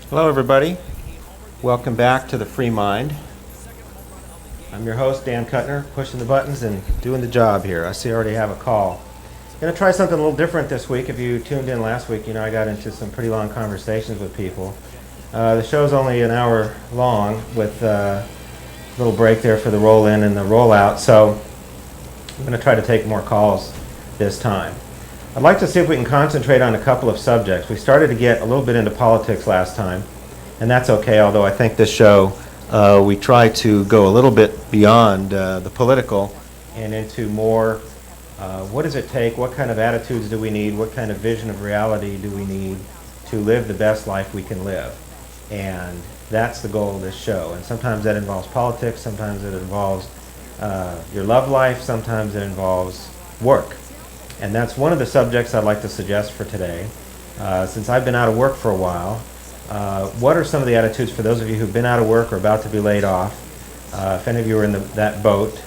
Hello everybody, welcome back to the Free Mind. I'm your host Dan Kuttner, pushing the buttons and doing the job here. I see I already have a call. Going to try something a little different this week. If you tuned in last week, you know I got into some pretty long conversations with people. The show's only an hour long with a little break there for the roll-in and the roll-out, so I'm going to try to take more calls this time. I'd like to see if we can concentrate on a couple of subjects. We started to get a little bit into politics last time, and that's okay, although I think this show we try to go a little bit beyond the political and into more what does it take, what kind of attitudes do we need, what kind of vision of reality do we need to live the best life we can live. And that's the goal of this show. And sometimes that involves politics, sometimes it involves your love life, sometimes it involves work. And that's one of the subjects I'd like to suggest for today. Since I've been out of work for a while, what are some of the attitudes for those of you who've been out of work or about to be laid off? If any of you are in that boat,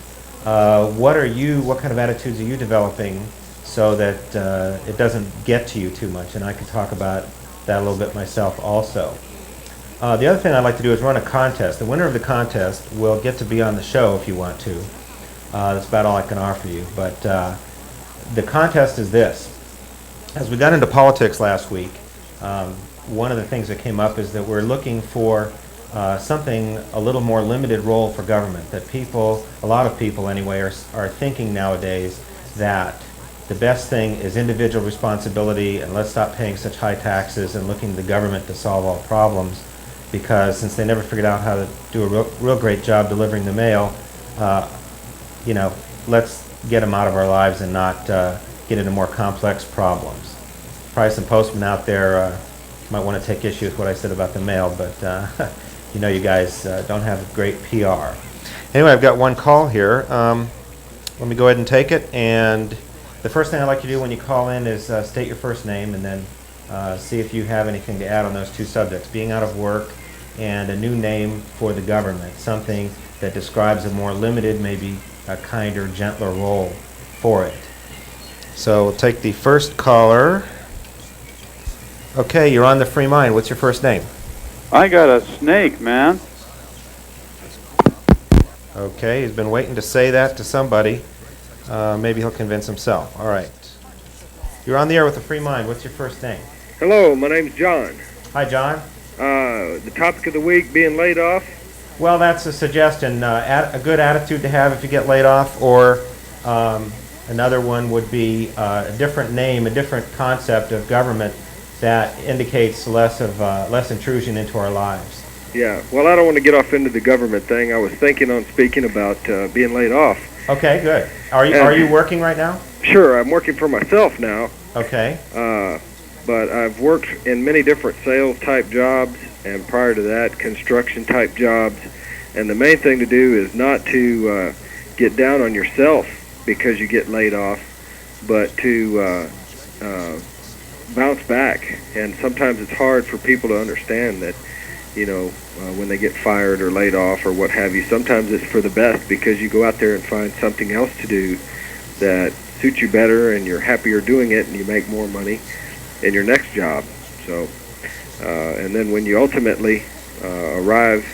what kind of attitudes are you developing so that it doesn't get to you too much? And I can talk about that a little bit myself also. The other thing I'd like to do is run a contest. The winner of the contest will get to be on the show if you want to. That's about all I can offer you. But the contest is this. As we got into politics last week, one of the things that came up is that we're looking for something a little more limited role for government. That people, a lot of people anyway, are thinking nowadays that the best thing is individual responsibility, and let's stop paying such high taxes and looking to the government to solve all problems, because since they never figured out how to do a real great job delivering the mail, let's get them out of our lives and not get into more complex problems. Probably some postmen out there might want to take issue with what I said about the mail, but you guys don't have great PR. Anyway, I've got one call here. Let me go ahead and take it. And the first thing I'd like you to do when you call in is state your first name and then see if you have anything to add on those two subjects, being out of work and a new name for the government, something that describes a more limited, maybe a kinder, gentler role for it. So we'll take the first caller. Okay, you're on the Free Mind. What's your first name? I got a snake, man. Okay, he's been waiting to say that to somebody. Maybe he'll convince himself. All right. You're on the air with the Free Mind. What's your first name? Hello, my name's John. Hi, John. The topic of the week, being laid off. Well, that's a suggestion. A good attitude to have if you get laid off, or another one would be a different name, a different concept of government that indicates less intrusion into our lives. Yeah, well, I don't want to get off into the government thing. I was thinking on speaking about being laid off. Okay, good. Are you working right now? Sure, I'm working for myself now. Okay. But I've worked in many different sales-type jobs, and prior to that, construction-type jobs. And the main thing to do is not to get down on yourself because you get laid off, but to bounce back. And sometimes it's hard for people to understand that, when they get fired or laid off or what have you, sometimes it's for the best because you go out there and find something else to do that suits you better and you're happier doing it and you make more money in your next job. So, and then when you ultimately arrive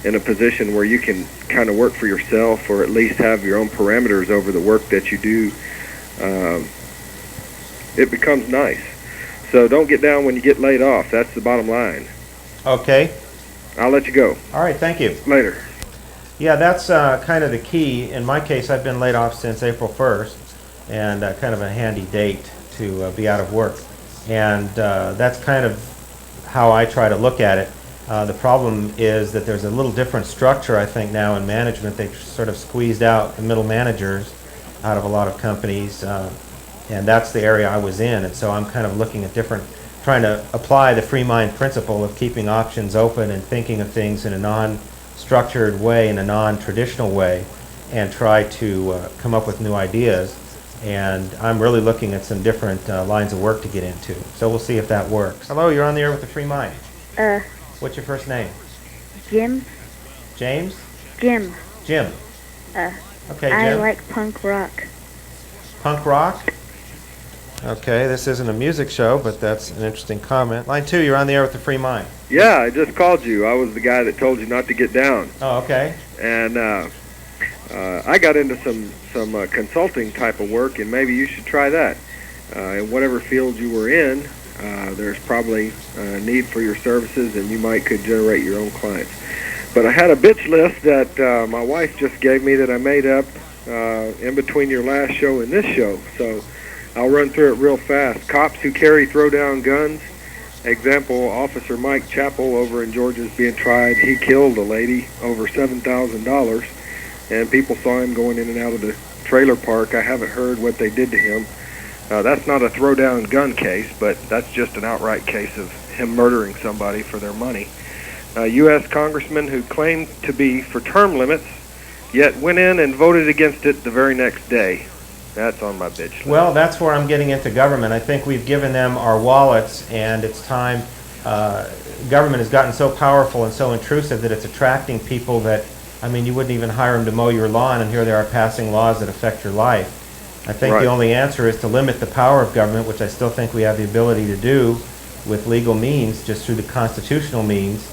in a position where you can kind of work for yourself or at least have your own parameters over the work that you do, it becomes nice. So don't get down when you get laid off. That's the bottom line. Okay. I'll let you go. All right, thank you. Later. Yeah, that's kind of the key. In my case, I've been laid off since April 1st, and kind of a handy date to be out of work. And that's kind of how I try to look at it. The problem is that there's a little different structure, I think, now in management. They've sort of squeezed out the middle managers out of a lot of companies, and that's the area I was in. And so I'm kind of looking at trying to apply the free mind principle of keeping options open and thinking of things in a non-structured way, in a non-traditional way, and try to come up with new ideas. And I'm really looking at some different lines of work to get into. So we'll see if that works. Hello, you're on the air with the Free Mind. What's your first name? Jim. James? Jim. Jim. Okay, Jim. I like punk rock. Punk rock? Okay, this isn't a music show, but that's an interesting comment. Line 2, you're on the air with the Free Mind. Yeah, I just called you. I was the guy that told you not to get down. Oh, okay. And I got into some consulting type of work, and maybe you should try that. In whatever field you were in, there's probably a need for your services, and you could generate your own clients. But I had a bitch list that my wife just gave me that I made up in between your last show and this show. So I'll run through it real fast. Cops who carry throw-down guns. Example, Officer Mike Chappell over in Georgia is being tried. He killed a lady over $7,000, and people saw him going in and out of the trailer park. I haven't heard what they did to him. That's not a throw-down gun case, but that's just an outright case of him murdering somebody for their money. U.S. congressman who claimed to be for term limits, yet went in and voted against it the very next day. That's on my bitch list. Well, that's where I'm getting into government. I think we've given them our wallets, and it's time. Government has gotten so powerful and so intrusive that it's attracting people that, you wouldn't even hire them to mow your lawn, and here they are passing laws that affect your life. I think Right. The only answer is to limit the power of government, which I still think we have the ability to do with legal means, just through the constitutional means.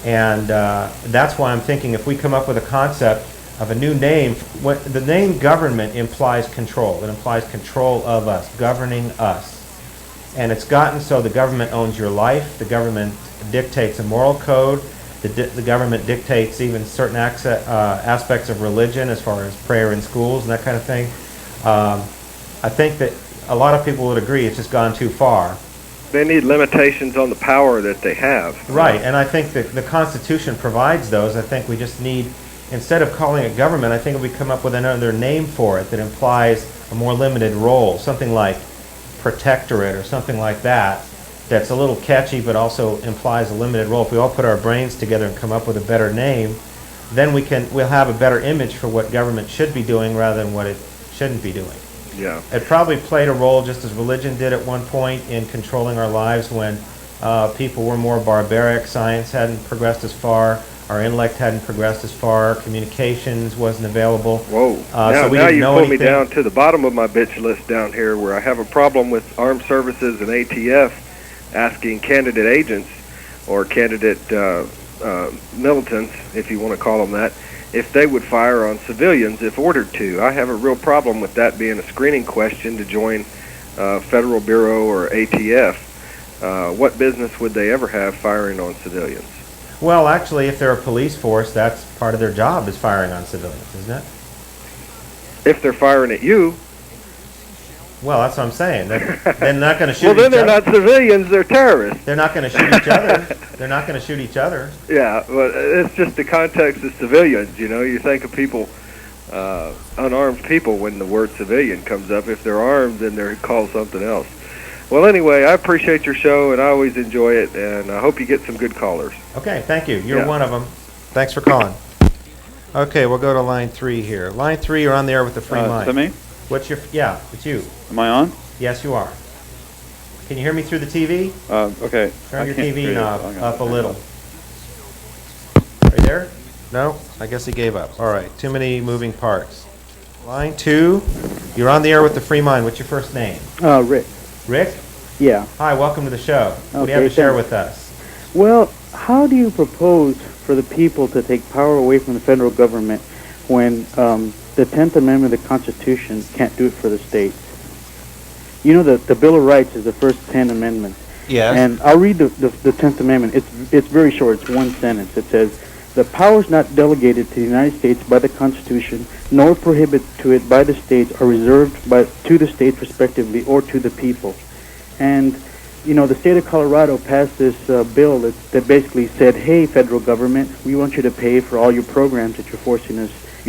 And that's why I'm thinking if we come up with a concept of a new name, the name government implies control. It implies control of us, governing us. And it's gotten so the government owns your life, the government dictates a moral code, the government dictates even certain aspects of religion as far as prayer in schools and that kind of thing. I think that a lot of people would agree it's just gone too far. They need limitations on the power that they have. Right, and I think that the Constitution provides those. I think we just need, instead of calling it government, I think if we come up with another name for it that implies a more limited role, something like protectorate or something like that, that's a little catchy but also implies a limited role. If we all put our brains together and come up with a better name, then we'll have a better image for what government should be doing rather than what it shouldn't be doing. Yeah. It probably played a role just as religion did at one point in controlling our lives when people were more barbaric, science hadn't progressed as far, our intellect hadn't progressed as far, communications wasn't available. Whoa. So we now didn't you know pulled me anything. down to the bottom of my bitch list down here where I have a problem with armed services and ATF asking candidate agents or candidate militants, if you want to call them that, if they would fire on civilians if ordered to. I have a real problem with that being a screening question to join Federal Bureau or ATF. What business would they ever have firing on civilians? Well, actually, if they're a police force, that's part of their job is firing on civilians, isn't it? If they're firing at you, Well, that's what I'm saying. They're not going to shoot well, then each they're other. not civilians, they're terrorists. They're not going to shoot each other. They're not going to shoot each other. Yeah, but it's just the context of civilians, You think of people, unarmed people, when the word civilian comes up. If they're armed, then they're called something else. Well, anyway, I appreciate your show, and I always enjoy it, and I hope you get some good callers. Okay, thank you. You're Yeah. one of them. Thanks for calling. Okay, we'll go to line 3 here. Line 3, you're on the air with the Free Mind. Is that me? What's your? Yeah, it's you. Am I on? Yes, you are. Can you hear me through the TV? Okay. Turn I your can't TV hear you. knob Hang on. up a little. Are you there? No? I guess he gave up. All right, too many moving parts. Line 2, you're on the air with the Free Mind. What's your first name? Rick. Rick? Yeah. Hi, welcome to the show. What do you have Okay, to share thanks. with us? Well, how do you propose for the people to take power away from the federal government when the 10th Amendment of the Constitution can't do it for the states? The Bill of Rights is the first 10 amendments. Yes. And I'll read the 10th Amendment. It's very short. It's one sentence. It says, "The powers not delegated to the United States by the Constitution, nor prohibited to it by the states, are reserved to the states respectively or to the people." And, the state of Colorado passed this bill that basically said, hey, federal government, we want you to pay for all your programs that you're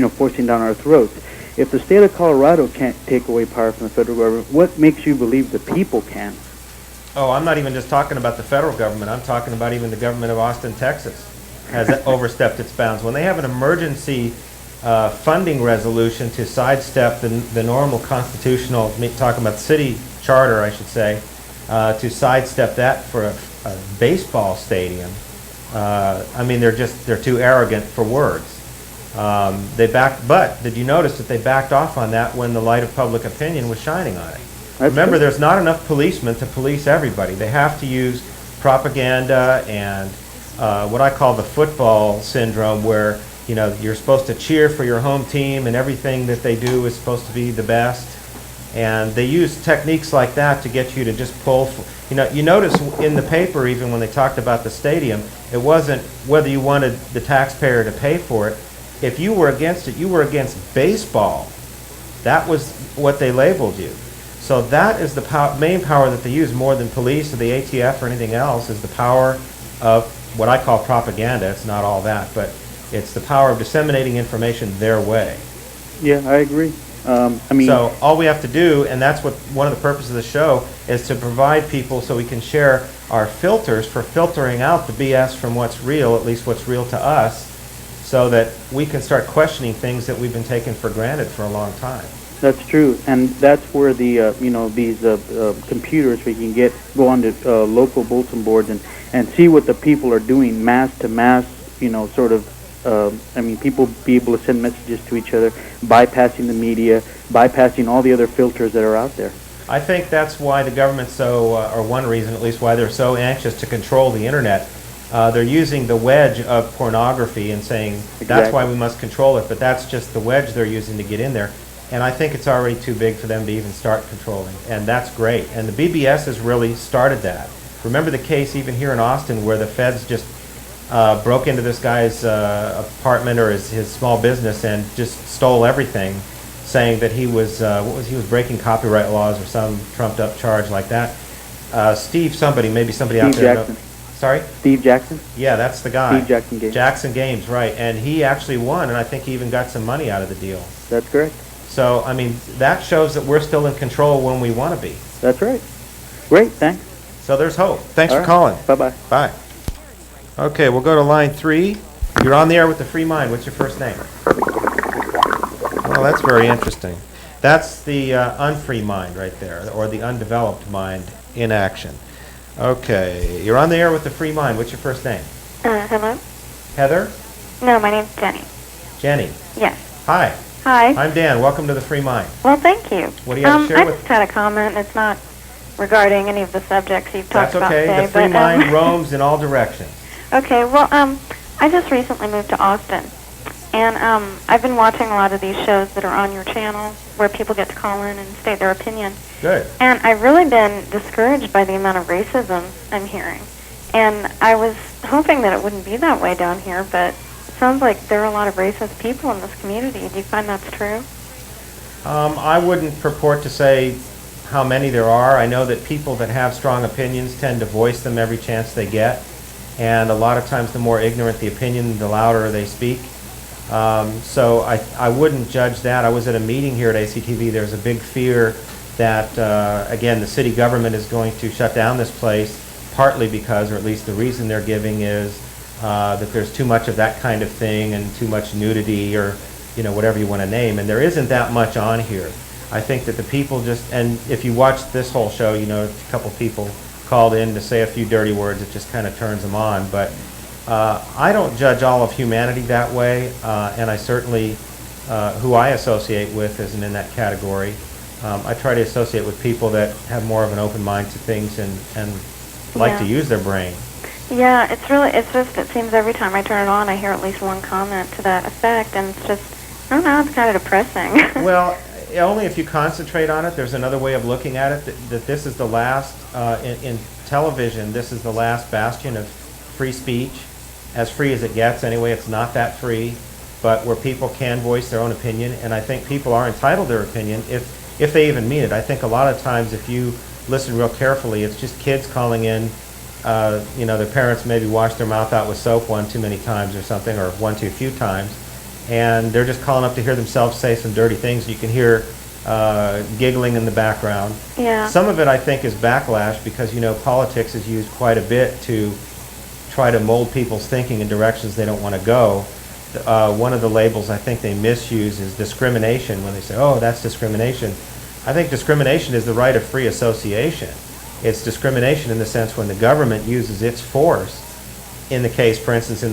forcing down our throats. If the state of Colorado can't take away power from the federal government, what makes you believe the people can? Oh, I'm not even just talking about the federal government. I'm talking about even the government of Austin, Texas has overstepped its bounds. When they have an emergency funding resolution to sidestep the normal constitutional, talking about the city charter, I should say, to sidestep that for a baseball stadium, they're too arrogant for words. But did you notice that they backed off on that when the light of public opinion was shining on it? Remember, true. there's not enough policemen to police everybody. They have to use propaganda and what I call the football syndrome, where you're supposed to cheer for your home team and everything that they do is supposed to be the best. And they use techniques like that to get you to just pull. You notice in the paper, even when they talked about the stadium, it wasn't whether you wanted the taxpayer to pay for it. If you were against it, you were against baseball. That was what they labeled you. So that is the main power that they use, more than police or the ATF or anything else, is the power of what I call propaganda. It's not all that, but it's the power of disseminating information their way. Yeah, I agree. So all we have to do, and that's what one of the purposes of the show is, to provide people so we can share our filters for filtering out the BS from what's real, at least what's real to us, so that we can start questioning things that we've been taking for granted for a long time. That's true, and that's where the these computers, we can go on to local bulletin boards and see what the people are doing, mass to mass, sort of. People be able to send messages to each other, bypassing the media, bypassing all the other filters that are out there. I think that's why the government's or one reason at least, why they're so anxious to control the internet. They're using the wedge of pornography and saying that's why we must control it, but that's just the wedge they're using to get in there. And I think it's already too big for them to even start controlling, and that's great. And the BBS has really started that. Remember the case even here in Austin where the feds just broke into this guy's apartment or his small business and just stole everything, saying that he was breaking copyright laws or some trumped up charge like that. Steve somebody out there. Jackson. Sorry? Steve Jackson? Yeah, that's the guy. Steve Jackson Games. Jackson Games, right. And he actually won, and I think he even got some money out of the deal. That's correct. So, that shows that we're still in control when we want to be. That's right. Great, thanks. So there's hope. Thanks All for right. calling. Bye-bye. Bye. Okay, we'll go to line 3. You're on the air with the Free Mind. What's your first name? Well, that's very interesting. That's the unfree mind right there, or the undeveloped mind in action. Okay, you're on the air with the Free Mind. What's your first name? Hello? Heather? No, my name's Jenny. Jenny? Yes. Hi. Hi. I'm Dan. Welcome to the Free Mind. Well, thank you. What do you have to share I with just had a comment. It's not regarding any of the subjects you've talked That's about okay. today. The Free Mind roams in all directions. Okay, well, I just recently moved to Austin, and I've been watching a lot of these shows that are on your channel where people get to call in and state their opinion. Good. And I've really been discouraged by the amount of racism I'm hearing. And I was hoping that it wouldn't be that way down here, but it sounds like there are a lot of racist people in this community. Do you find that's true? I wouldn't purport to say how many there are. I know that people that have strong opinions tend to voice them every chance they get. And a lot of times the more ignorant the opinion, the louder they speak. So I wouldn't judge that. I was at a meeting here at ACTV. There's a big fear that, again, the city government is going to shut down this place, partly because, or at least the reason they're giving is that there's too much of that kind of thing and too much nudity or, whatever you want to name. And there isn't that much on here. I think that the people just, and if you watch this whole show, a couple people called in to say a few dirty words, it just kind of turns them on. But I don't judge all of humanity that way, and I certainly, who I associate with isn't in that category. I try to associate with people that have more of an open mind to things and like to use their brain. Yeah, it seems every time I turn it on, I hear at least one comment to that effect, and it's just, I don't know, it's kind of depressing. Well, only if you concentrate on it. There's another way of looking at it, that this is the last, in television, this is the last bastion of free speech, as free as it gets anyway. It's not that free, but where people can voice their own opinion, and I think people are entitled to their opinion if they even mean it. I think a lot of times if you listen real carefully, it's just kids calling in, their parents maybe washed their mouth out with soap one too many times or something, or one too few times, and they're just calling up to hear themselves say some dirty things. You can hear giggling in the background. Yeah. Some of it, I think, is backlash because, politics is used quite a bit to try to mold people's thinking in directions they don't want to go. One of the labels I think they misuse is discrimination when they say, oh, that's discrimination. I think discrimination is the right of free association. It's discrimination in the sense when the government uses its force, in the case, for instance,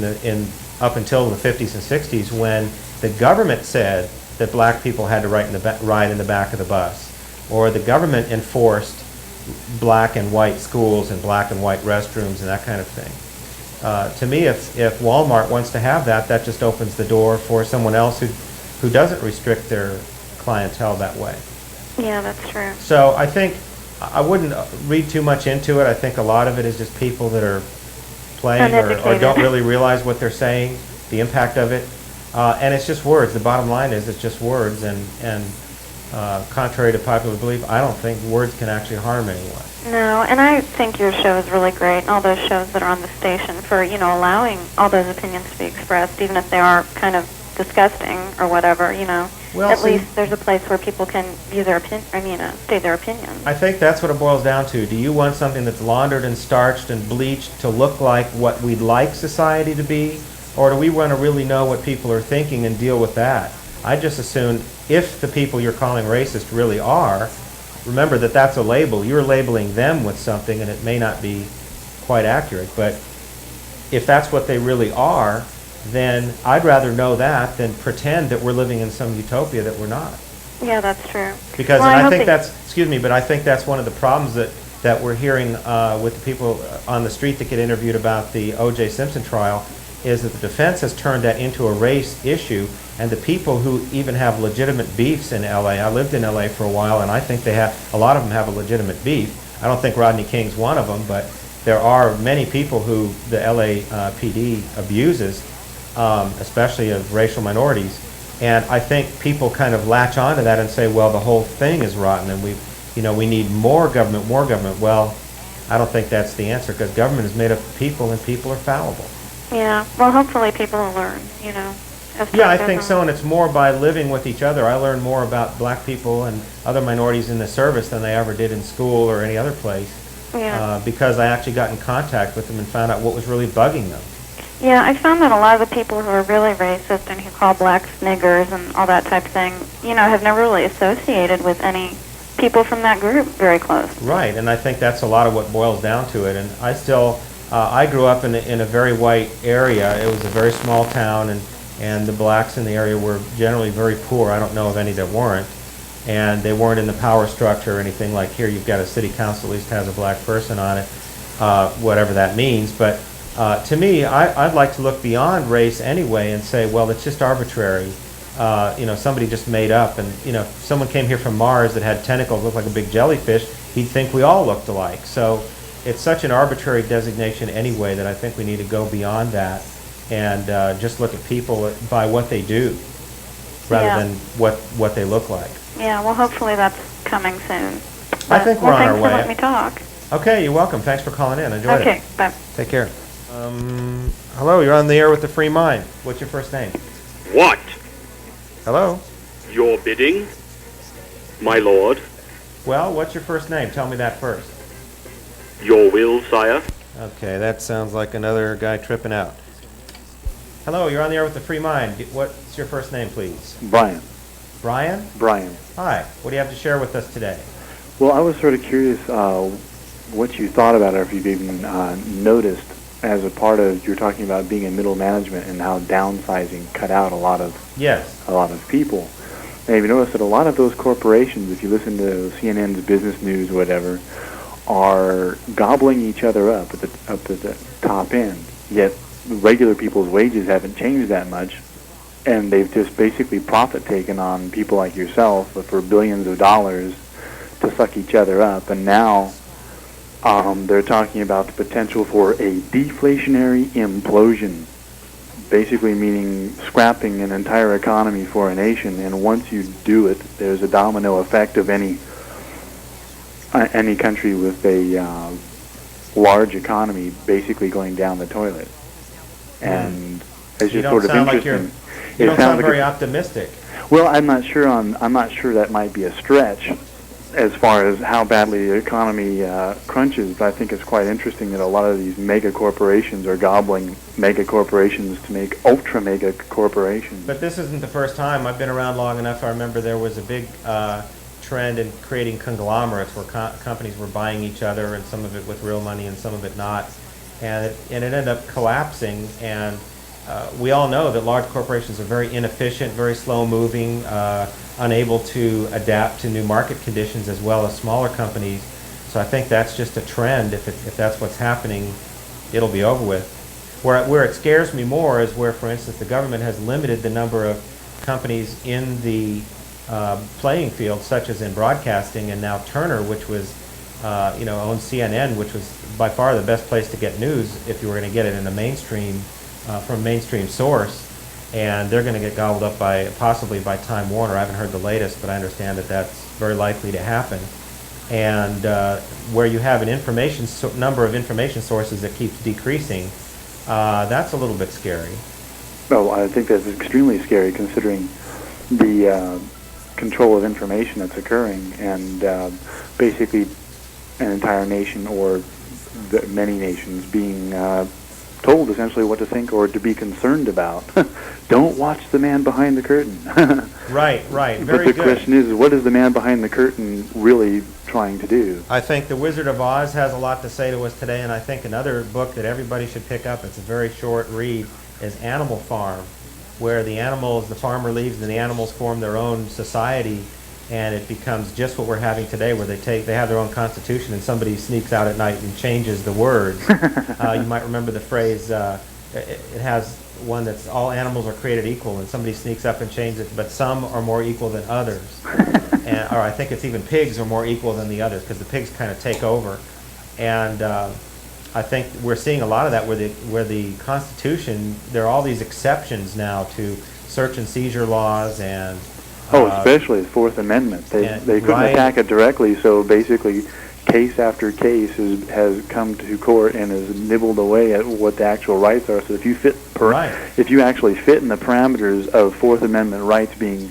up until the 50s and 60s, when the government said that black people had to ride in the back of the bus, or the government enforced black and white schools and black and white restrooms and that kind of thing. To me, if Walmart wants to have that, that just opens the door for someone else who doesn't restrict their clientele that way. Yeah, that's true. So I think I wouldn't read too much into it. I think a lot of it is just people that are playing or don't really realize what they're saying, the impact of it. And it's just words. The bottom line is it's just words. And contrary to popular belief, I don't think words can actually harm anyone. No, and I think your show is really great, and all those shows that are on the station for, allowing all those opinions to be expressed, even if they are kind of disgusting or whatever, Well, at least there's a place where people can view their state their opinions. I think that's what it boils down to. Do you want something that's laundered and starched and bleached to look like what we'd like society to be? Or do we want to really know what people are thinking and deal with that? I just assume if the people you're calling racist really are, remember that that's a label. You're labeling them with something and it may not be quite accurate. But if that's what they really are, then I'd rather know that than pretend that we're living in some utopia that we're not. Yeah, that's true. Because well, and I think that's, but I think that's one of the problems that we're hearing with the people on the street that get interviewed about the O.J. Simpson trial, is that the defense has turned that into a race issue, and the people who even have legitimate beefs in L.A., I lived in L.A. for a while, and I think a lot of them have a legitimate beef. I don't think Rodney King's one of them, but there are many people who the LAPD abuses, especially of racial minorities, and I think people kind of latch onto that and say, well, the whole thing is rotten, and we need more government, more government. Well, I don't think that's the answer, because government is made up of people, and people are fallible. Yeah, well, hopefully people will learn, as Yeah, I time think goes so, on. and it's more by living with each other. I learned more about black people and other minorities in the service than I ever did in school or any other place, because I actually got in contact with them and found out what was really bugging them. Yeah, I found that a lot of the people who are really racist and who call blacks niggers and all that type of thing, have never really associated with any people from that group very close. Right, and I think that's a lot of what boils down to it. And I grew up in a very white area. It was a very small town, and the blacks in the area were generally very poor. I don't know of any that weren't. And they weren't in the power structure or anything like here. You've got a city council at least has a black person on it, whatever that means. But to me, I'd like to look beyond race anyway and say, well, it's just arbitrary. Somebody just made up. And, if someone came here from Mars that had tentacles, looked like a big jellyfish, he'd think we all looked alike. So it's such an arbitrary designation anyway that I think we need to go beyond that and just look at people by what they do rather than what they look like. Yeah, well, hopefully that's coming soon. I think we're on our thanks way. for letting me talk. Okay, you're welcome. Thanks for calling in. Enjoyed it. Okay, bye. Take care. Hello, you're on the air with the Free Mind. What's your first name? What? Hello? Your bidding, my lord? Well, what's your first name? Tell me that first. Your will, sire? Okay, that sounds like another guy tripping out. Hello, you're on the air with the Free Mind. What's your first name, please? Brian. Brian? Brian. Hi. What do you have to share with us today? Well, I was sort of curious what you thought about it, or if you've even noticed as a part of, you're talking about being in middle management and how downsizing cut out a lot of people. And have you noticed that a lot of those corporations, if you listen to CNN's business news or whatever, are gobbling each other up at the top end, yet regular people's wages haven't changed that much, and they've just basically profit taken on people like yourself for billions of dollars to suck each other up. And now they're talking about the potential for a deflationary implosion, basically meaning scrapping an entire economy for a nation. And once you do it, there's a domino effect of any country with a large economy basically going down the toilet. And it's just sort of interesting. You don't sound very optimistic. Well, I'm not sure that might be a stretch as far as how badly the economy crunches, but I think it's quite interesting that a lot of these mega corporations are gobbling mega corporations to make ultra mega corporations. But this isn't the first time. I've been around long enough. I remember there was a big trend in creating conglomerates where companies were buying each other, and some of it with real money and some of it not. And it ended up collapsing, and we all know that large corporations are very inefficient, very slow-moving, unable to adapt to new market conditions as well as smaller companies. So I think that's just a trend. If that's what's happening, it'll be over with. Where it scares me more is where, for instance, the government has limited the number of companies in the playing field, such as in broadcasting, and now Turner, which was, owns CNN, which was by far the best place to get news if you were going to get it in a mainstream, from a mainstream source. And they're going to get gobbled up possibly by Time Warner. I haven't heard the latest, but I understand that that's very likely to happen. And where you have an number of information sources that keeps decreasing, that's a little bit scary. Well, I think that's extremely scary considering the control of information that's occurring, and basically an entire nation or many nations being told essentially what to think or to be concerned about. Don't watch the man behind the curtain. Right. Very but the good. question is, what is the man behind the curtain really trying to do? I think The Wizard of Oz has a lot to say to us today, and I think another book that everybody should pick up, it's a very short read, is Animal Farm, where the farmer leaves and the animals form their own society, and it becomes just what we're having today, where they have their own constitution and somebody sneaks out at night and changes the words. You might remember the phrase, it has one that's all animals are created equal, and somebody sneaks up and changes it, but some are more equal than others. Or I think it's even pigs are more equal than the others, because the pigs kind of take over. And I think we're seeing a lot of that where the Constitution, there are all these exceptions now to search and seizure laws and especially the Fourth Amendment. They couldn't attack it directly, so basically case after case has come to court and has nibbled away at what the actual rights are. So if you actually fit in the parameters of Fourth Amendment rights being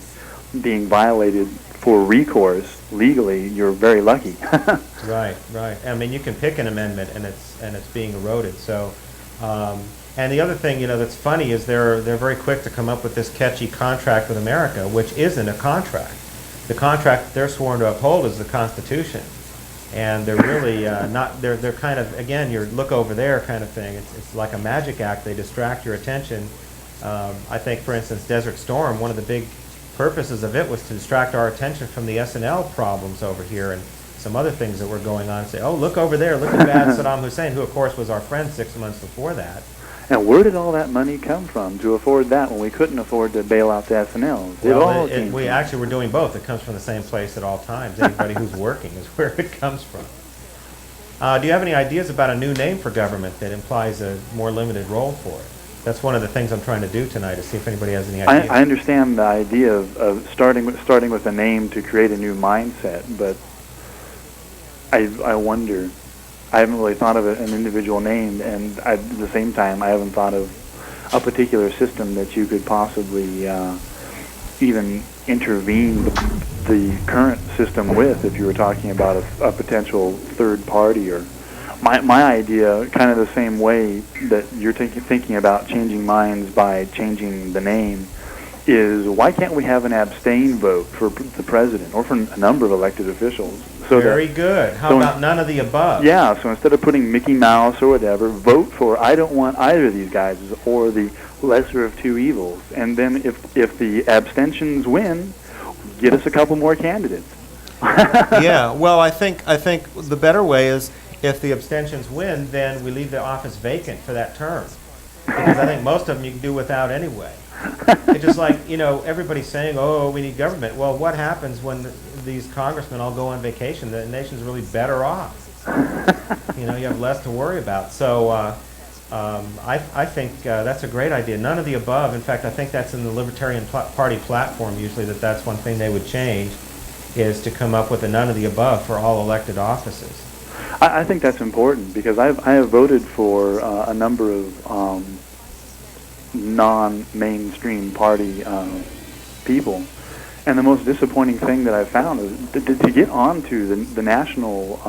violated for recourse legally, you're very lucky. Right. I mean, you can pick an amendment and it's being eroded. So, and the other thing, that's funny is they're very quick to come up with this catchy contract with America, which isn't a contract. The contract they're sworn to uphold is the Constitution, and they're really not. They're kind of, again, your look over there kind of thing. It's like a magic act. They distract your attention. I think, for instance, Desert Storm, one of the big purposes of it was to distract our attention from the SNL problems over here and some other things that were going on. Say, oh, look over there, look at bad Saddam Hussein, who of course was our friend 6 months before that. And where did all that money come from to afford that when we couldn't afford to bail out the SNLs? We actually were doing both. It comes from the same place at all times. Anybody who's working is where it comes from. Do you have any ideas about a new name for government that implies a more limited role for it? That's one of the things I'm trying to do tonight, to see if anybody has any ideas. I understand the idea of starting with a name to create a new mindset, but I wonder. I haven't really thought of an individual name, and at the same time, I haven't thought of a particular system that you could possibly even intervene the current system with, if you were talking about a potential third party. Or my idea, kind of the same way that you're thinking about changing minds by changing the name, is why can't we have an abstain vote for the president or for a number of elected officials? Very good. How about none of the above? Yeah, so instead of putting Mickey Mouse or whatever, vote for I don't want either of these guys or the lesser of two evils. And then if the abstentions win, get us a couple more candidates. Yeah, well, I think the better way is if the abstentions win, then we leave the office vacant for that term. Because I think most of them you can do without anyway. It's just like, everybody's saying, oh, we need government. Well, what happens when these congressmen all go on vacation? The nation's really better off. You have less to worry about. So I think that's a great idea. None of the above. In fact, I think that's in the Libertarian Party platform usually, that's one thing they would change, is to come up with a none of the above for all elected offices. I think that's important because I have voted for a number of non-mainstream party people, and the most disappointing thing that I've found is to get onto the national,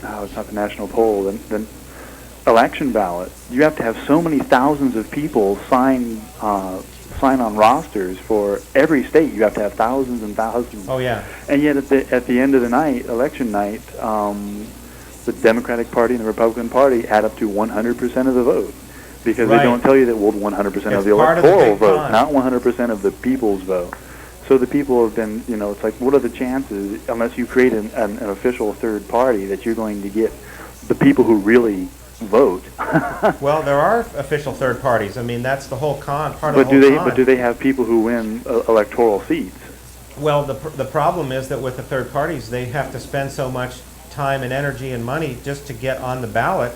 it's not the national poll, the election ballot. You have to have so many thousands of people sign on rosters for every state. You have to have thousands and thousands. Oh yeah. And yet at the end of the night, election night, the Democratic Party and the Republican Party add up to 100% of the vote. because Right. they don't tell you that, well, 100% It's of the part of the electoral big vote, con. not 100% of the people's vote. So the people have been, it's like, what are the chances, unless you create an official third party, that you're going to get the people who really vote? Well, there are official third parties. I mean, that's the whole con, part But of the whole con. do they have people who win electoral seats? Well, the problem is that with the third parties, they have to spend so much time and energy and money just to get on the ballot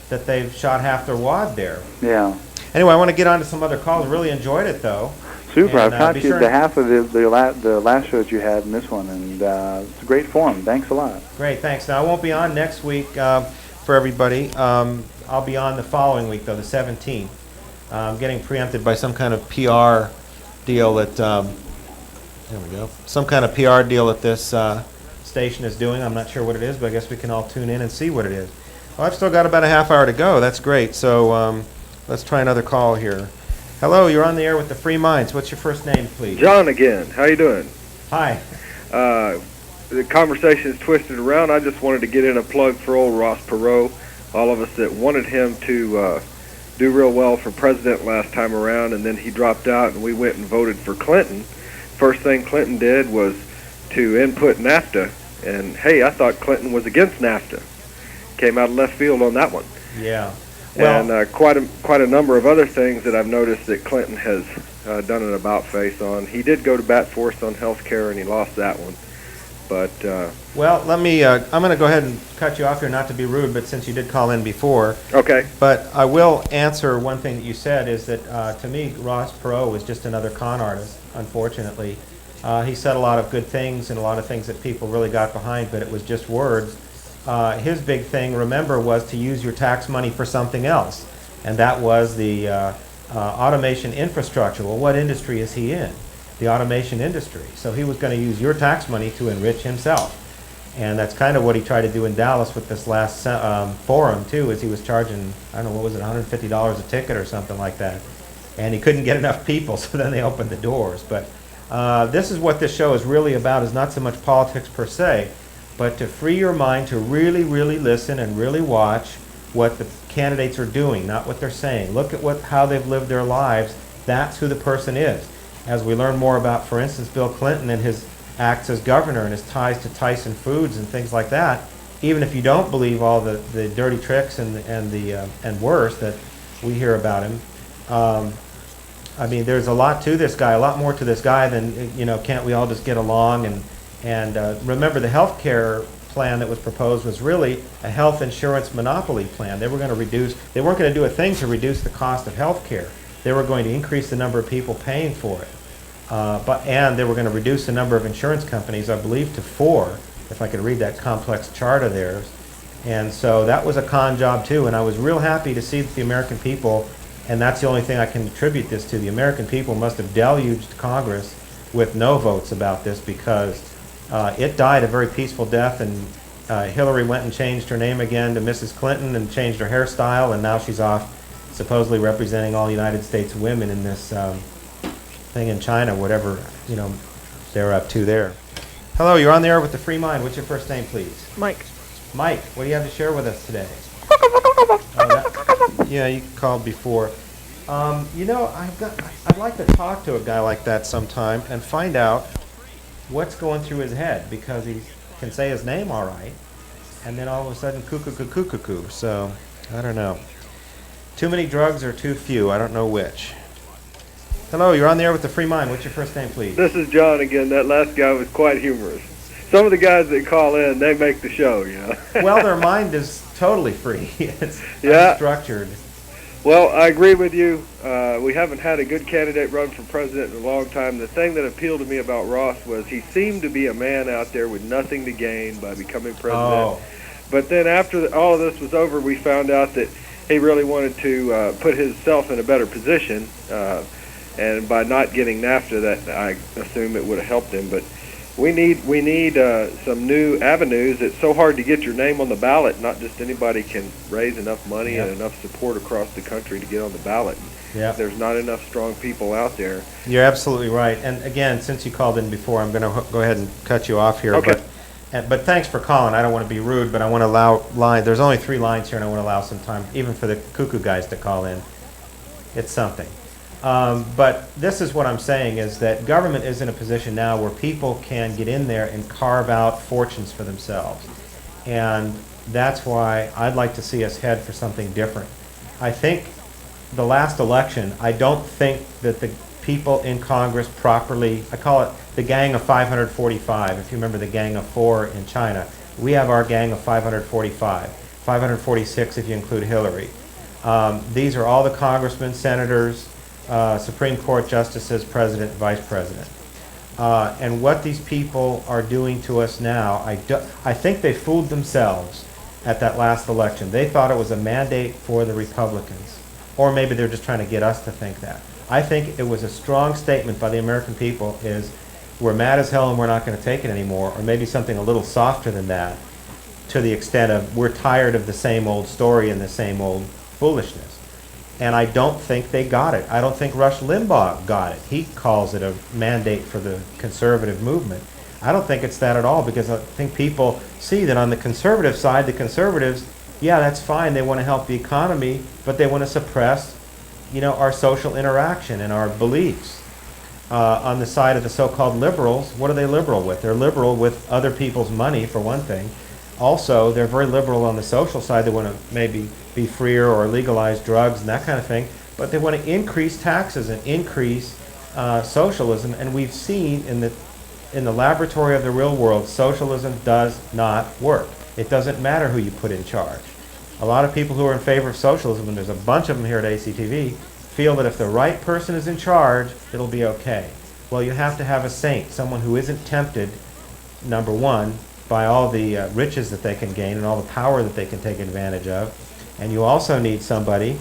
that they've shot half their wad there. Yeah. Anyway, I want to get on to some other calls. Really enjoyed it, though. Super. And, I've caught be you sure the and- half of the last shows you had in this one, and it's a great forum. Thanks a lot. Great, thanks. Now, I won't be on next week for everybody. I'll be on the following week, though, the 17th. I'm getting preempted by some kind of PR deal that, there we go, some kind of PR deal that this station is doing. I'm not sure what it is, but I guess we can all tune in and see what it is. Well, I've still got about a half hour to go. That's great. So let's try another call here. Hello, you're on the air with the Free Minds. What's your first name, please? John again. How you doing? Hi. The conversation is twisted around. I just wanted to get in a plug for old Ross Perot. All of us that wanted him to do real well for president last time around, and then he dropped out, and we went and voted for Clinton. First thing Clinton did was to input NAFTA, and hey, I thought Clinton was against NAFTA. Came out of left field on that one. Yeah. Well, And quite a number of other things that I've noticed that Clinton has done an about-face on. He did go to bat for us on health care, and he lost that one. But well, let me, I'm going to go ahead and cut you off here, not to be rude, but since you did call in before. okay, But I will answer one thing that you said, is that to me, Ross Perot was just another con artist, unfortunately. He said a lot of good things and a lot of things that people really got behind, but it was just words. His big thing, remember, was to use your tax money for something else, and that was the automation infrastructure. Well, what industry is he in? The automation industry. So he was going to use your tax money to enrich himself. And that's kind of what he tried to do in Dallas with this last forum, too, is he was charging, I don't know, what was it, $150 a ticket or something like that. And he couldn't get enough people, so then they opened the doors. But this is what this show is really about, is not so much politics per se, but to free your mind to really, really listen and really watch what the candidates are doing, not what they're saying. Look at how they've lived their lives. That's who the person is. As we learn more about, for instance, Bill Clinton and his acts as governor and his ties to Tyson Foods and things like that, even if you don't believe all the dirty tricks and worse that we hear about him, I mean, there's a lot to this guy, a lot more to this guy than, can't we all just get along? And remember, the health care plan that was proposed was really a health insurance monopoly plan. They weren't going to do a thing to reduce the cost of health care. They were going to increase the number of people paying for it. And they were going to reduce the number of insurance companies, I believe, to 4, if I could read that complex chart of theirs. And so that was a con job, too. And I was real happy to see that the American people, and that's the only thing I can attribute this to, the American people must have deluged Congress with no votes about this, because it died a very peaceful death, and Hillary went and changed her name again to Mrs. Clinton and changed her hairstyle, and now she's off supposedly representing all United States women in this thing in China, whatever, they're up to there. Hello, you're on the air with the Free Mind. What's your first name, please? Mike. Mike, what do you have to share with us today? Yeah, you called before. I'd like to talk to a guy like that sometime and find out what's going through his head, because he can say his name all right, and then all of a sudden cuckoo. So, I don't know. Too many drugs or too few? I don't know which. Hello, you're on the air with the Free Mind. What's your first name, please? this is John again. That last guy was quite humorous. Some of the guys that call in, they make the show, Well, their mind is totally free. It's Yeah. unstructured. Well, I agree with you. We haven't had a good candidate run for president in a long time. The thing that appealed to me about Ross was he seemed to be a man out there with nothing to gain by becoming president. Oh. But then after all of this was over, we found out that he really wanted to put himself in a better position. And by not getting NAFTA, that I assume it would have helped him. But we need some new avenues. It's so hard to get your name on the ballot. Not just anybody can raise enough money and enough support across the country to get on the ballot. Yeah. There's not enough strong people out there. You're absolutely right. And again, since you called in before, I'm going to go ahead and cut you off here. Okay. But thanks for calling. I don't want to be rude, but I want to allow there's only 3 lines here, and I want to allow some time, even for the cuckoo guys, to call in. It's something. But this is what I'm saying, is that government is in a position now where people can get in there and carve out fortunes for themselves. And that's why I'd like to see us head for something different. I think the last election, I don't think that the people in Congress properly, I call it the Gang of 545, if you remember the Gang of 4 in China. We have our Gang of 545, 546 if you include Hillary. These are all the congressmen, senators, Supreme Court justices, president, vice president. And what these people are doing to us now, I think they fooled themselves at that last election. They thought it was a mandate for the Republicans. Or maybe they're just trying to get us to think that. I think it was a strong statement by the American people is, we're mad as hell and we're not going to take it anymore, or maybe something a little softer than that, to the extent of, we're tired of the same old story and the same old foolishness. And I don't think they got it. I don't think Rush Limbaugh got it. He calls it a mandate for the conservative movement. I don't think it's that at all, because I think people see that on the conservative side, the conservatives, yeah, that's fine, they want to help the economy, but they want to suppress, our social interaction and our beliefs. On the side of the so-called liberals, what are they liberal with? They're liberal with other people's money, for one thing. Also, they're very liberal on the social side. They want to maybe be freer or legalize drugs and that kind of thing, but they want to increase taxes and increase socialism. And we've seen in the laboratory of the real world, socialism does not work. It doesn't matter who you put in charge. A lot of people who are in favor of socialism, and there's a bunch of them here at ACTV, feel that if the right person is in charge, it'll be okay. Well, you have to have a saint, someone who isn't tempted, number one, by all the riches that they can gain and all the power that they can take advantage of. And you also need somebody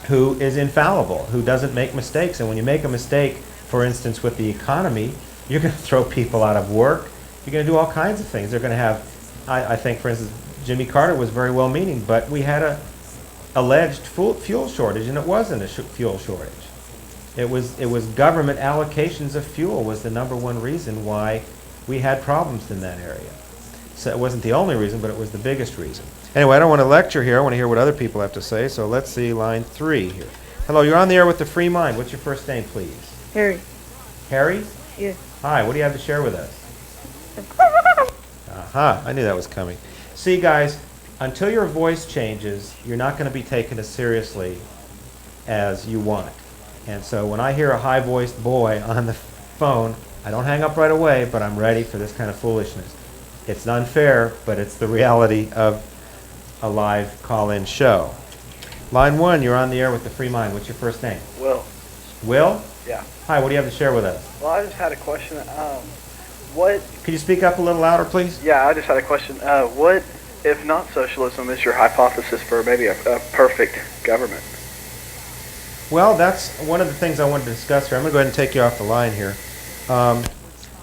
who is infallible, who doesn't make mistakes. And when you make a mistake, for instance, with the economy, you're going to throw people out of work. You're going to do all kinds of things. They're going to have, I think, for instance, Jimmy Carter was very well-meaning, but we had a alleged fuel shortage, and it wasn't a fuel shortage. It was government allocations of fuel was the number one reason why we had problems in that area. So it wasn't the only reason, but it was the biggest reason. Anyway, I don't want to lecture here. I want to hear what other people have to say. So let's see line 3 here. Hello, you're on the air with the Free Mind. What's your first name, please? Harry. Harry? Yeah. Hi, what do you have to share with us? Aha, I knew that was coming. See, guys, until your voice changes, you're not going to be taken as seriously as you want. And so when I hear a high-voiced boy on the phone, I don't hang up right away, but I'm ready for this kind of foolishness. It's unfair, but it's the reality of a live call-in show. Line 1, you're on the air with the Free Mind. What's your first name? Will. Will? Yeah. Hi, what do you have to share with us? Well, I just had a question. Could you speak up a little louder, please? Yeah, I just had a question. What, if not socialism, is your hypothesis for maybe a perfect government? Well, that's one of the things I wanted to discuss here. I'm going to go ahead and take you off the line here.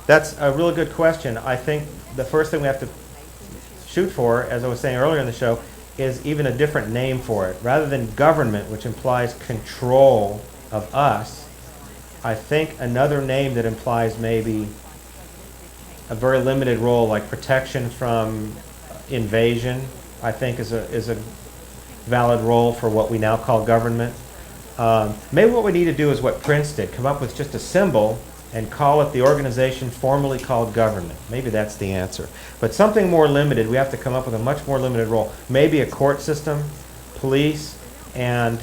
That's a really good question. I think the first thing we have to shoot for, as I was saying earlier in the show, is even a different name for it. Rather than government, which implies control of us, I think another name that implies maybe a very limited role, like protection from invasion, I think is a valid role for what we now call government. Maybe what we need to do is what Prince did, come up with just a symbol and call it the organization formerly called government. Maybe that's the answer. But something more limited, we have to come up with a much more limited role. Maybe a court system, police, and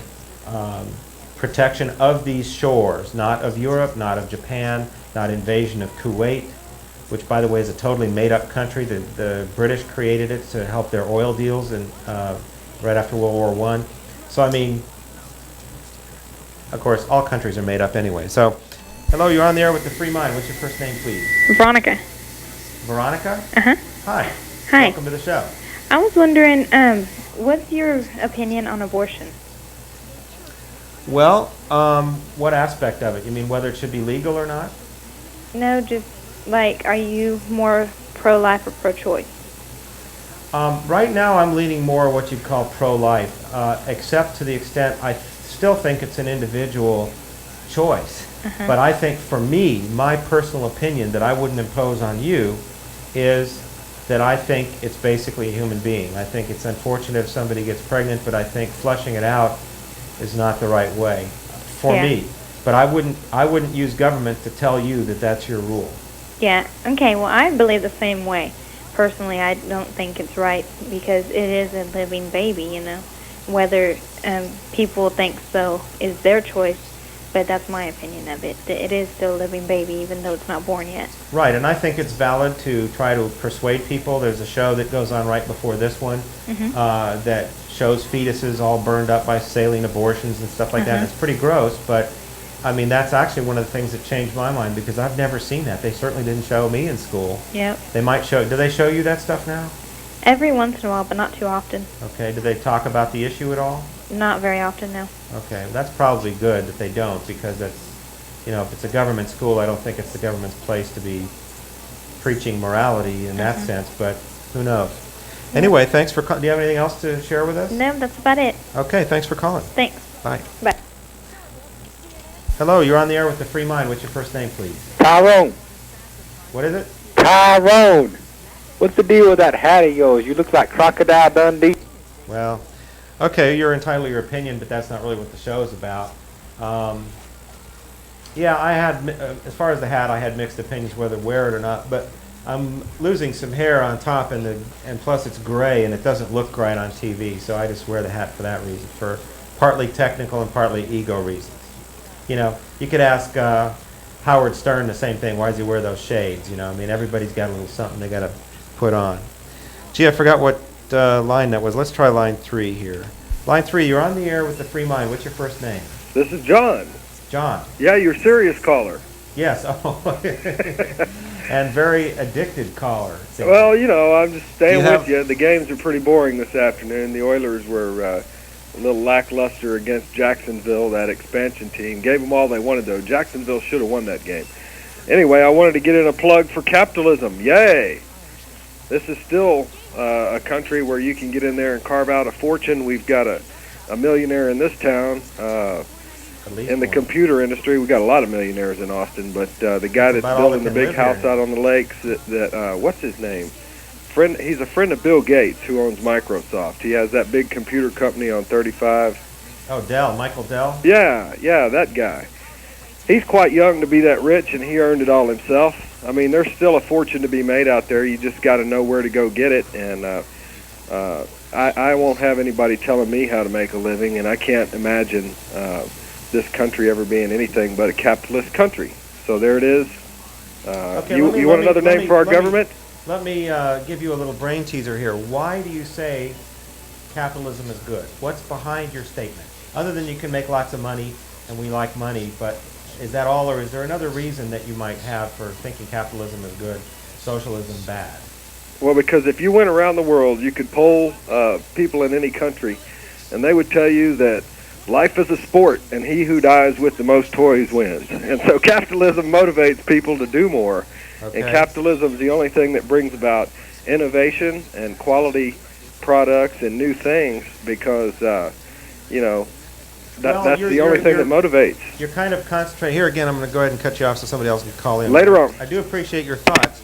protection of these shores, not of Europe, not of Japan, not invasion of Kuwait, which, by the way, is a totally made-up country. The British created it to help their oil deals right after World War I. So, I mean, of course, all countries are made up anyway. So, hello, you're on the air with the Free Mind. What's your first name, please? Veronica. Veronica? Uh-huh. Hi. Hi. Welcome to the show. I was wondering, what's your opinion on abortion? Well, what aspect of it? You mean whether it should be legal or not? No, just like, are you more pro-life or pro-choice? Right now, I'm leaning more what you'd call pro-life, except to the extent I still think it's an individual choice. Uh-huh. But I think for me, my personal opinion that I wouldn't impose on you is that I think it's basically a human being. I think it's unfortunate if somebody gets pregnant, but I think flushing it out is not the right way. for Yeah. me. But I wouldn't use government to tell you that that's your rule. Yeah. Okay. Well, I believe the same way. Personally, I don't think it's right because it is a living baby. You know, whether people think so is their choice, but that's my opinion of it. It is still a living baby, even though it's not born yet. Right, and I think it's valid to try to persuade people. There's a show that goes on right before this one that shows fetuses all burned up by saline abortions and stuff like that. And it's pretty gross, but I mean, that's actually one of the things that changed my mind because I've never seen that. They certainly didn't show me in school. Yep. They might show, do they show you that stuff now? Every once in a while, but not too often. Okay, do they talk about the issue at all? Not very often, no. Okay, well, that's probably good that they don't because that's, you know, if it's a government school, I don't think it's the government's place to be preaching morality in that sense, but who knows. Anyway, thanks for, do you have anything else to share with us? No, that's about it. Okay, thanks for calling. Thanks. Bye. Bye. Hello, you're on the air with the Free Mind. What's your first name, please? Tyrone. What is it? Tyrone. What's the deal with that hat of yours? You look like Crocodile Dundee. Well, okay, you're entitled to your opinion, but that's not really what the show is about. Yeah, I had, as far as the hat, I had mixed opinions whether to wear it or not, but I'm losing some hair on top, and plus it's gray, and it doesn't look great on TV, so I just wear the hat for that reason, for partly technical and partly ego reasons. You know, you could ask Howard Stern the same thing. Why does he wear those shades? You know, I mean, everybody's got a little something they got to put on. Gee, I forgot what line that was. Let's try line 3 here. Line 3, you're on the air with the Free Mind. What's your first name? This is John. John. Yeah, your serious caller. Yes. Oh. And very addicted caller. Well, you know, I'm just staying You with you. The games are pretty boring this afternoon. The Oilers were a little lackluster against Jacksonville, that expansion team. Gave them all they wanted, though. Jacksonville should have won that game. Anyway, I wanted to get in a plug for capitalism. Yay! This is still a country where you can get in there and carve out a fortune. We've got a millionaire in this town. In the computer industry, we got a lot of millionaires in Austin, but the guy that's building the big house out on the lakes, what's his name? He's a friend of Bill Gates, who owns Microsoft. He has that big computer company on 35. Oh, Dell, Michael Dell? Yeah, that guy. He's quite young to be that rich, and he earned it all himself. I mean, there's still a fortune to be made out there. You just got to know where to go get it, and I won't have anybody telling me how to make a living, and I can't imagine this country ever being anything but a capitalist country. So there it is. Okay, you want another name for our government? Let me give you a little brain teaser here. Why do you say capitalism is good? What's behind your statement? Other than you can make lots of money, and we like money, but is that all, or is there another reason that you might have for thinking capitalism is good, socialism bad? Well, because if you went around the world, you could poll people in any country, and they would tell you that life is a sport, and he who dies with the most toys wins. And so capitalism motivates people to do more. Okay. And capitalism is the only thing that brings about innovation and quality products and new things because, you know, that's the only thing that motivates. You're kind of concentrating. Here again, I'm going to go ahead and cut you off so somebody else can call in. Later on. I do appreciate your thoughts.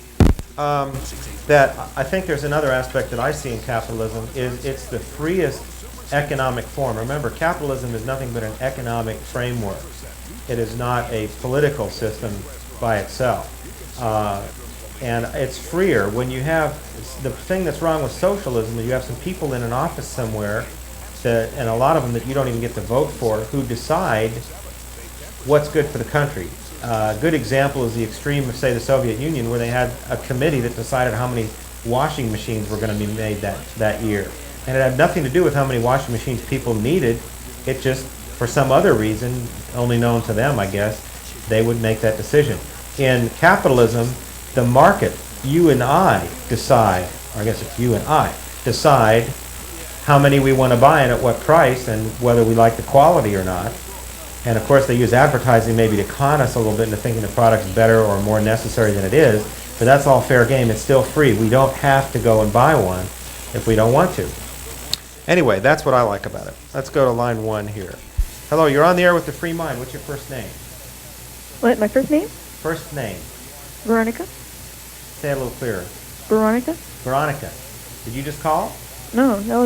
That I think there's another aspect that I see in capitalism is it's the freest economic form. Remember, capitalism is nothing but an economic framework. It is not a political system by itself. And it's freer. When you have, the thing that's wrong with socialism is you have some people in an office somewhere, and a lot of them that you don't even get to vote for, who decide what's good for the country. A good example is the extreme of, say, the Soviet Union, where they had a committee that decided how many washing machines were going to be made that year. And it had nothing to do with how many washing machines people needed. It just, for some other reason, only known to them, I guess, they would make that decision. In capitalism, the market, you and I decide, or I guess it's you and I, decide how many we want to buy and at what price and whether we like the quality or not. And of course they use advertising maybe to con us a little bit into thinking the product's better or more necessary than it is, but that's all fair game. It's still free. We don't have to go and buy one if we don't want to. Anyway, that's what I like about it. Let's go to line 1 here. Hello, you're on the air with the Free Mind. What's your first name? What, my first name? First name. Veronica. Say it a little clearer. Veronica. Veronica. Did you just call? No, that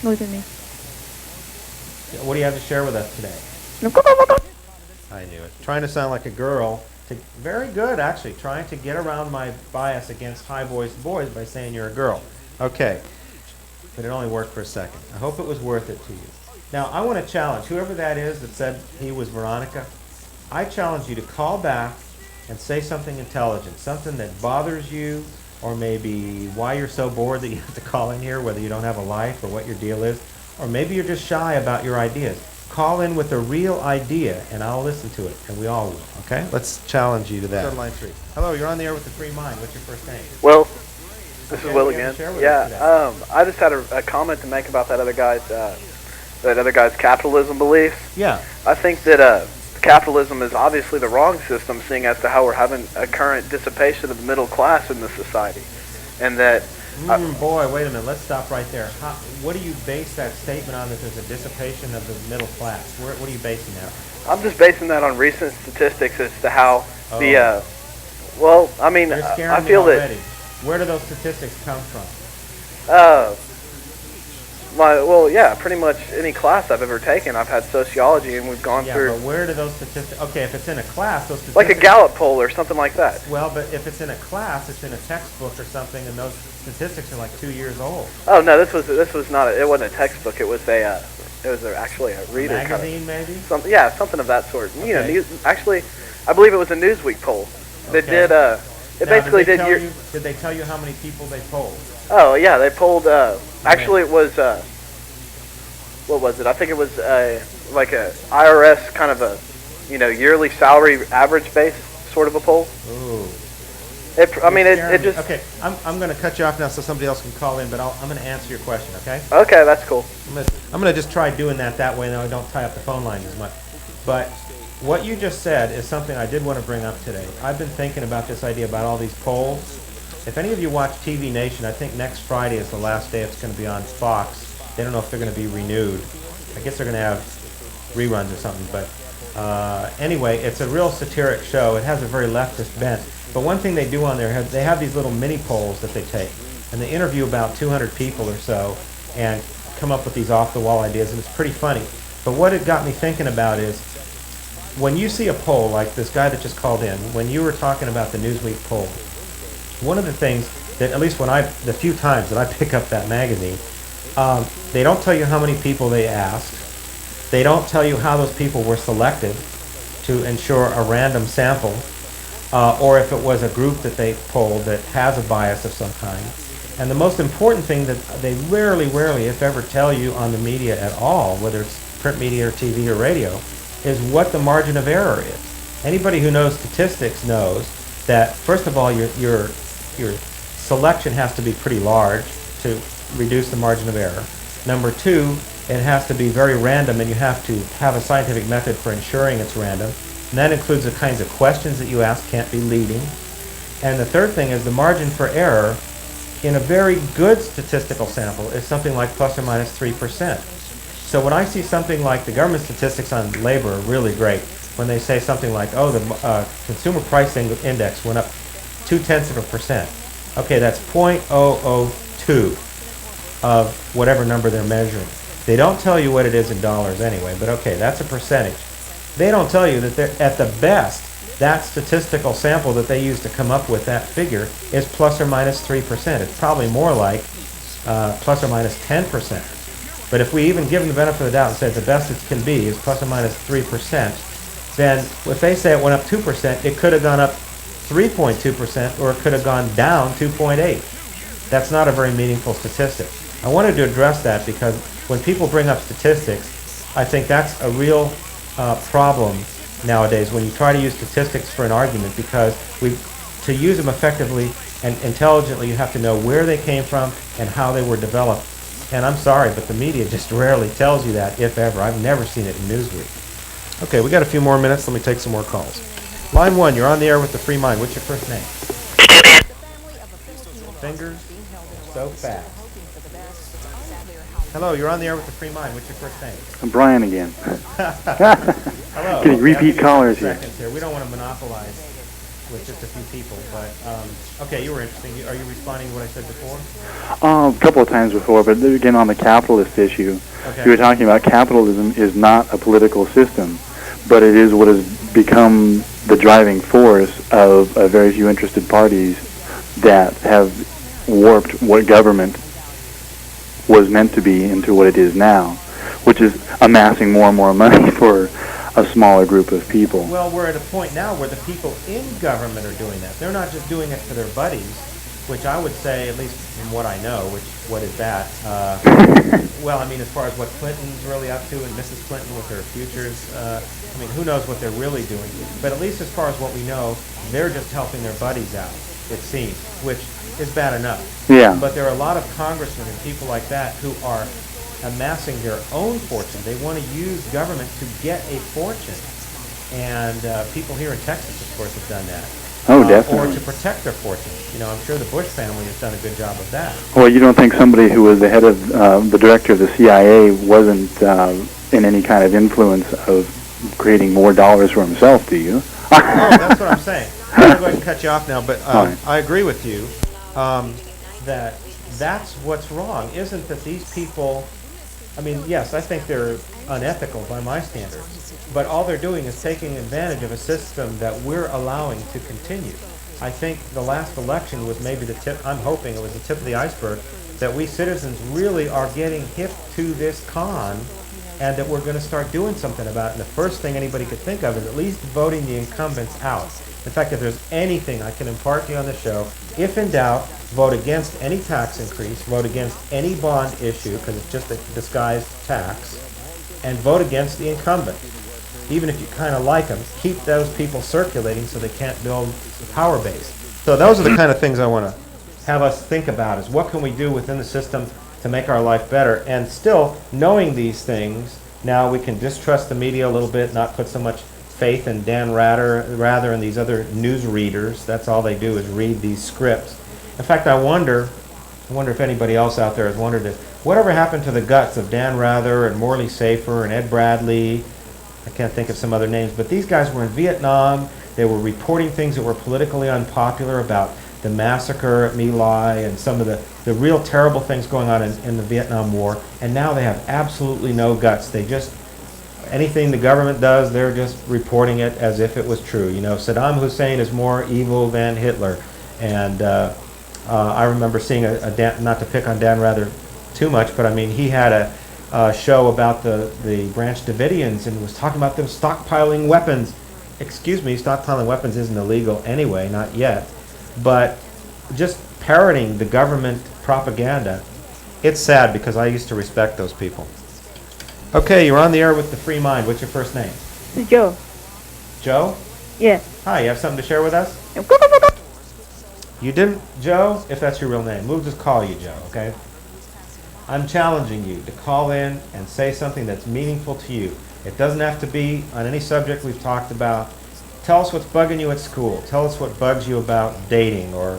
was me. What do you have to share with us today? I knew it. Trying to sound like a girl. Very good, actually. Trying to get around my bias against high-voiced boys by saying you're a girl. Okay. But it only worked for a second. I hope it was worth it to you. Now, I want to challenge whoever that is that said he was Veronica. I challenge you to call back and say something intelligent, something that bothers you, or maybe why you're so bored that you have to call in here, whether you don't have a life or what your deal is, or maybe you're just shy about your ideas. Call in with a real idea, and I'll listen to it, and we all will, okay? Let's challenge you to that. Line 3. Hello, you're on the air with the Free Mind. What's your first name? Well, this is Will what do you again. have to share with us Yeah, today? I just had a comment to make about that other guy's capitalism beliefs. Yeah. I think that capitalism is obviously the wrong system, seeing as to how we're having a current dissipation of the middle class in this society, and that. Boy, wait a minute. Let's stop right there. What do you base that statement on, that there's a dissipation of the middle class? What are you basing that on? I'm just basing that on recent statistics as to how the. Well, I mean, You're scaring I me feel already. that. Where do those statistics come from? Well, yeah, pretty much any class I've ever taken, I've had sociology, and we've gone Yeah, through. but where do those statistics... Okay, if it's in a class, those statistics... Like a Gallup poll or something like that. Well, but if it's in a class, it's in a textbook or something, and those statistics are like 2 years old. Oh no, this was not. It wasn't a textbook. It was actually a reader. Magazine, maybe? Something of that sort. Okay. You know, actually, I believe it was a Newsweek poll. That did. It Now, basically did. Did they tell you how many people they polled? Oh yeah, they polled. Actually, it was. What was it? I think it was like a IRS kind of a, yearly salary average base sort of a poll. Ooh. It just. Okay, I'm going to cut you off now so somebody else can call in, but I'm going to answer your question, okay? Okay, that's cool. I'm going to just try doing that way, and I don't tie up the phone line as much. But what you just said is something I did want to bring up today. I've been thinking about this idea about all these polls. If any of you watch TV Nation, I think next Friday is the last day it's going to be on Fox. They don't know if they're going to be renewed. I guess they're going to have reruns or something. But anyway, it's a real satiric show. It has a very leftist bent. But one thing they do on there, they have these little mini polls that they take. And they interview about 200 people or so and come up with these off-the-wall ideas. And it's pretty funny. But what it got me thinking about is, when you see a poll like this guy that just called in, when you were talking about the Newsweek poll, one of the things that, at least the few times that I pick up that magazine, they don't tell you how many people they asked. They don't tell you how those people were selected to ensure a random sample, or if it was a group that they polled that has a bias of some kind. And the most important thing that they rarely, if ever, tell you on the media at all, whether it's print media or TV or radio, is what the margin of error is. Anybody who knows statistics knows that, first of all, your selection has to be pretty large to reduce the margin of error. Number two, it has to be very random, and you have to have a scientific method for ensuring it's random. And that includes the kinds of questions that you ask can't be leading. And the third thing is the margin for error in a very good statistical sample is something like plus or minus 3%. So when I see something like the government statistics on labor are really great, when they say something like, oh, the consumer price index went up 0.2%. Okay, that's 0.002 of whatever number they're measuring. They don't tell you what it is in dollars anyway, but okay, that's a percentage. They don't tell you that they're, at the best, that statistical sample that they use to come up with that figure is plus or minus 3%. It's probably more like plus or minus 10%. But if we even give them the benefit of the doubt and say the best it can be is plus or minus 3%, then if they say it went up 2%, it could have gone up 3.2%, or it could have gone down 2.8. That's not a very meaningful statistic. I wanted to address that because when people bring up statistics, I think that's a real problem nowadays when you try to use statistics for an argument, because to use them effectively and intelligently, you have to know where they came from and how they were developed. And I'm sorry, but the media just rarely tells you that, if ever. I've never seen it in Newsweek. Okay, we got a few more minutes. Let me take some more calls. Line 1, you're on the air with the Free Mind. What's your first name? Fingers so fast. Hello, you're on the air with the Free Mind. What's your first name? I'm Brian again. Hello. Getting repeat callers here. We don't want to monopolize with just a few people, but okay, you were interesting. Are you responding to what I said before? A couple of times before, but again on the capitalist issue, Okay. you were talking about capitalism is not a political system, but it is what is become the driving force of a very few interested parties that have warped what government was meant to be into what it is now, which is amassing more and more money for a smaller group of people. Well, we're at a point now where the people in government are doing that. They're not just doing it for their buddies, which I would say, at least from what I know, what is that? Well, I mean, as far as what Clinton's really up to and Mrs. Clinton with her futures, I mean, who knows what they're really doing. But at least as far as what we know, they're just helping their buddies out, it seems, which is bad enough. Yeah. But there are a lot of congressmen and people like that who are amassing their own fortune. They want to use government to get a fortune. And people here in Texas, of course, have done that. Oh, definitely. Or to protect their fortune. You know, I'm sure the Bush family has done a good job of that. Well, you don't think somebody who was the head of the director of the CIA wasn't in any kind of influence of creating more dollars for himself, do you? Oh, that's what I'm saying. I'm going to go ahead and cut you off now, but I agree with you that that's what's wrong. Isn't that these people, I mean, yes, I think they're unethical by my standards, but all they're doing is taking advantage of a system that we're allowing to continue. I think the last election was maybe the tip, I'm hoping it was the tip of the iceberg, that we citizens really are getting hip to this con and that we're going to start doing something about it. And the first thing anybody could think of is at least voting the incumbents out. In fact, if there's anything I can impart to you on the show, if in doubt, vote against any tax increase, vote against any bond issue, because it's just a disguised tax, and vote against the incumbent. Even if you kind of like them, keep those people circulating so they can't build the power base. So those are the kind of things I want to have us think about, is what can we do within the system to make our life better? And still, knowing these things, now we can distrust the media a little bit, not put so much faith in Dan Rather and these other news readers. That's all they do is read these scripts. In fact, I wonder if anybody else out there has wondered this. Whatever happened to the guts of Dan Rather and Morley Safer and Ed Bradley? I can't think of some other names, but these guys were in Vietnam. They were reporting things that were politically unpopular about the massacre at My Lai and some of the real terrible things going on in the Vietnam War, and now they have absolutely no guts. They just, anything the government does, they're just reporting it as if it was true. You know, Saddam Hussein is more evil than Hitler. And I remember seeing not to pick on Dan Rather too much, but I mean, he had a show about the Branch Davidians and was talking about them stockpiling weapons. Excuse me, stockpiling weapons isn't illegal anyway, not yet. But just parroting the government propaganda, it's sad because I used to respect those people. Okay, you're on the air with the Free Mind. What's your first name? This is Joe. Joe? Yeah. Hi, you have something to share with us? You didn't, Joe? If that's your real name, we'll just call you Joe, okay? I'm challenging you to call in and say something that's meaningful to you. It doesn't have to be on any subject we've talked about. Tell us what's bugging you at school. Tell us what bugs you about dating or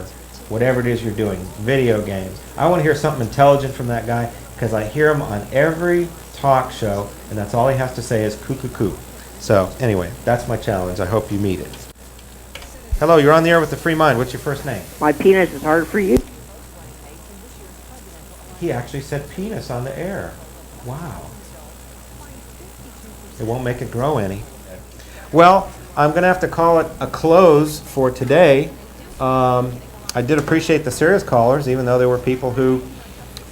whatever it is you're doing, video games. I want to hear something intelligent from that guy because I hear him on every talk show, and that's all he has to say is coo-coo-coo. So anyway, that's my challenge. I hope you meet it. Hello, you're on the air with the Free Mind. What's your first name? My penis is hard for you. He actually said penis on the air. Wow. It won't make it grow any. Well, I'm going to have to call it a close for today. I did appreciate the serious callers, even though there were people who,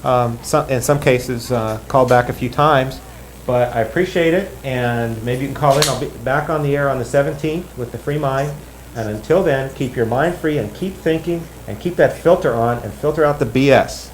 in some cases, called back a few times. But I appreciate it, and maybe you can call in. I'll be back on the air on the 17th with the Free Mind. And until then, keep your mind free and keep thinking and keep that filter on and filter out the BS.